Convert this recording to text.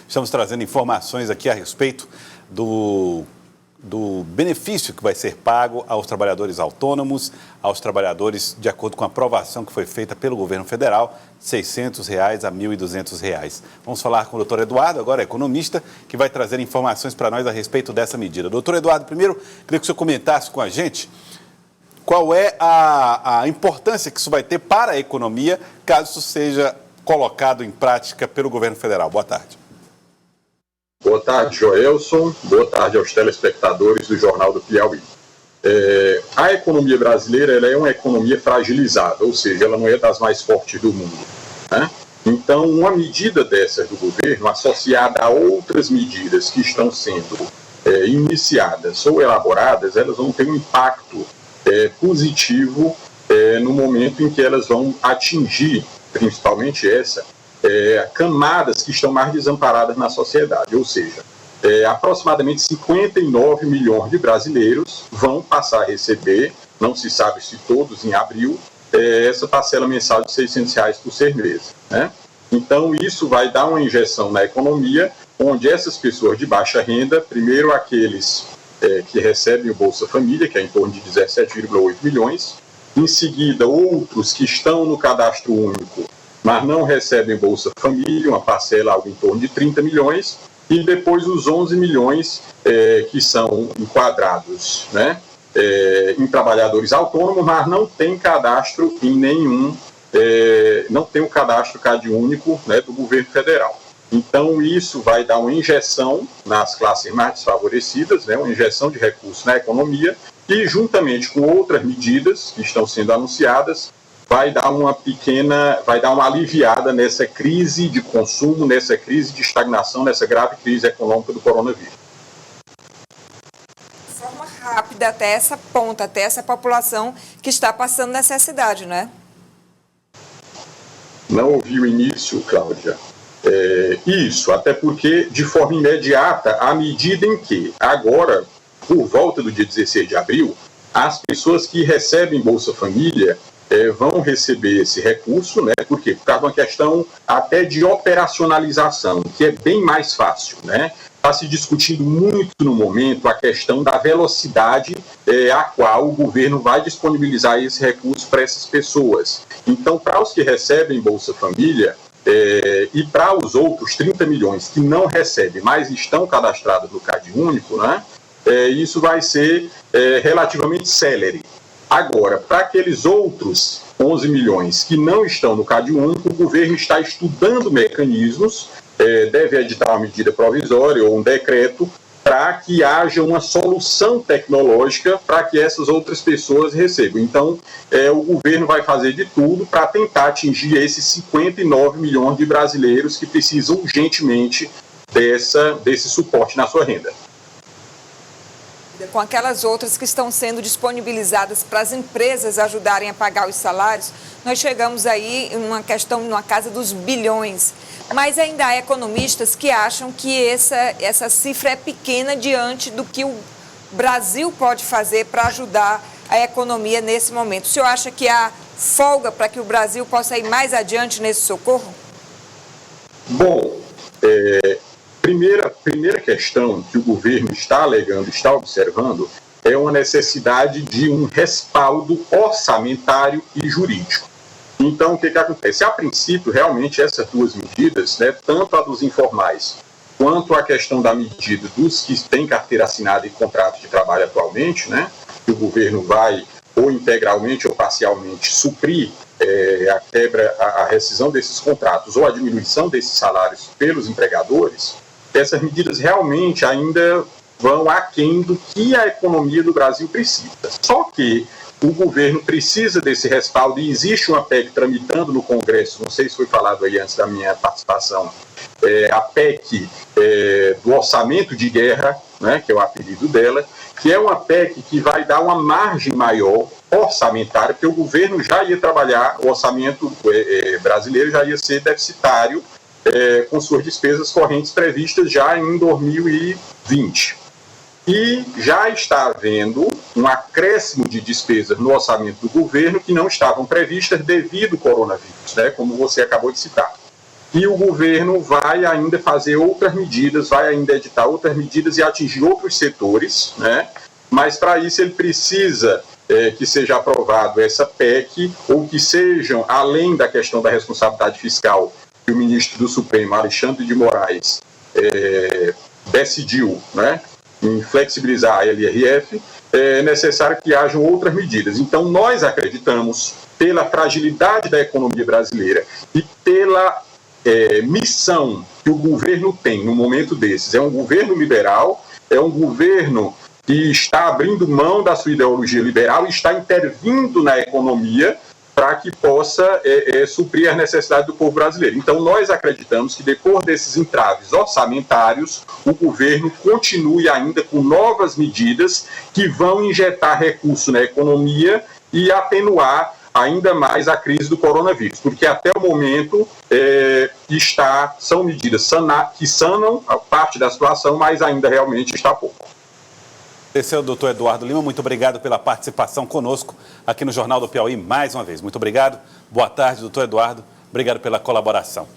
Estamos trazendo informações aqui a respeito do benefício que vai ser pago aos trabalhadores autônomos, aos trabalhadores de acordo com a aprovação que foi feita pelo governo federal, R$ 600 a R$ 1.200. Vamos falar com o doutor Eduardo, agora economista, que vai trazer informações para nós a respeito dessa medida. Doutor Eduardo, primeiro, queria que o senhor comentasse com a gente qual é a importância que isso vai ter para a economia, caso isso seja colocado em prática pelo governo federal. Boa tarde. Boa tarde, Joelson. Boa tarde aos telespectadores do Jornal do Piauí. A economia brasileira ela é uma economia fragilizada, ou seja, ela não é das mais fortes do mundo, né? Então, uma medida dessas do governo, associada a outras medidas que estão sendo iniciadas ou elaboradas, elas vão ter um impacto positivo no momento em que elas vão atingir, principalmente essa, camadas que estão mais desamparadas na sociedade, ou seja, aproximadamente 59 milhões de brasileiros vão passar a receber, não se sabe se todos em abril, essa parcela mensal de R$ 600 por 6 meses, né? Então isso vai dar uma injeção na economia, onde essas pessoas de baixa renda, primeiro aqueles que recebem o Bolsa Família, que é em torno de 17,8 milhões, em seguida outros que estão no cadastro único, mas não recebem Bolsa Família, uma parcela algo em torno de 30 milhões, e depois os 11 milhões que são enquadrados, né, em trabalhadores autônomos, mas não tem cadastro em nenhum, não tem o cadastro CadÚnico, né, do governo federal. Então isso vai dar uma injeção nas classes mais desfavorecidas, né, uma injeção de recursos na economia, e juntamente com outras medidas que estão sendo anunciadas, vai dar uma aliviada nessa crise de consumo, nessa crise de estagnação, nessa grave crise econômica do coronavírus. De forma rápida até essa ponta, até essa população que está passando necessidade, né? Não ouvi o início, Cláudia. Isso, até porque de forma imediata, à medida em que agora, por volta do dia 16 de abril, as pessoas que recebem Bolsa Família vão receber esse recurso, né? Por quê? Por causa de uma questão até de operacionalização, que é bem mais fácil, né? Está se discutindo muito no momento a questão da velocidade a qual o governo vai disponibilizar esse recurso para essas pessoas. Então, para os que recebem Bolsa Família e para os outros 30 milhões que não recebem, mas estão cadastrados no CadÚnico, né? Isso vai ser relativamente célere. Agora, para aqueles outros 11 milhões que não estão no CadÚnico, o governo está estudando mecanismos, deve editar uma medida provisória ou um decreto, para que haja uma solução tecnológica para que essas outras pessoas recebam. Então, o governo vai fazer de tudo para tentar atingir esses 59 milhões de brasileiros que precisam urgentemente desse suporte na sua renda. Com aquelas outras que estão sendo disponibilizadas para as empresas ajudarem a pagar os salários, nós chegamos aí em uma questão, numa casa dos bilhões. Mas ainda há economistas que acham que essa cifra é pequena diante do que o Brasil pode fazer para ajudar a economia nesse momento. O senhor acha que há folga para que o Brasil possa ir mais adiante nesse socorro? Bom, primeira questão que o governo está alegando, está observando, é uma necessidade de um respaldo orçamentário e jurídico. Então, o que acontece? A princípio, realmente, essas duas medidas, né, tanto a dos informais quanto a questão da medida dos que têm carteira assinada e contrato de trabalho atualmente, né, que o governo vai, ou integralmente ou parcialmente, suprir a rescisão desses contratos ou a diminuição desses salários pelos empregadores, essas medidas realmente ainda vão aquém do que a economia do Brasil precisa. Só que o governo precisa desse respaldo e existe uma PEC tramitando no Congresso, não sei se foi falado aí antes da minha participação, a PEC do orçamento de guerra, né, que é o apelido dela, que é uma PEC que vai dar uma margem maior orçamentária, porque o governo já ia trabalhar, o orçamento brasileiro já ia ser deficitário com suas despesas correntes previstas já em 2020. E já está havendo um acréscimo de despesas no orçamento do governo que não estavam previstas devido ao coronavírus, né, como você acabou de citar. e o governo vai ainda fazer outras medidas, vai ainda editar outras medidas e atingir outros setores, né? Mas para isso ele precisa que seja aprovado essa PEC, ou que sejam, além da questão da responsabilidade fiscal, que o ministro do Supremo, Alexandre de Moraes, decidiu, né, em flexibilizar a LRF, é necessário que hajam outras medidas. Então, nós acreditamos, pela fragilidade da economia brasileira e pela missão que o governo tem no momento desses, é um governo liberal, é um governo que está abrindo mão da sua ideologia liberal e está intervindo na economia para que possa suprir as necessidades do povo brasileiro. Então, nós acreditamos que, depois desses entraves orçamentários, o governo continue ainda com novas medidas que vão injetar recurso na economia e atenuar ainda mais a crise do coronavírus, porque até o momento são medidas que sanam a parte da situação, mas ainda realmente está pouco. Esse é o doutor Eduardo Lima, muito obrigado pela participação conosco aqui no Jornal do Piauí mais uma vez. Muito obrigado, boa tarde, doutor Eduardo, obrigado pela colaboração.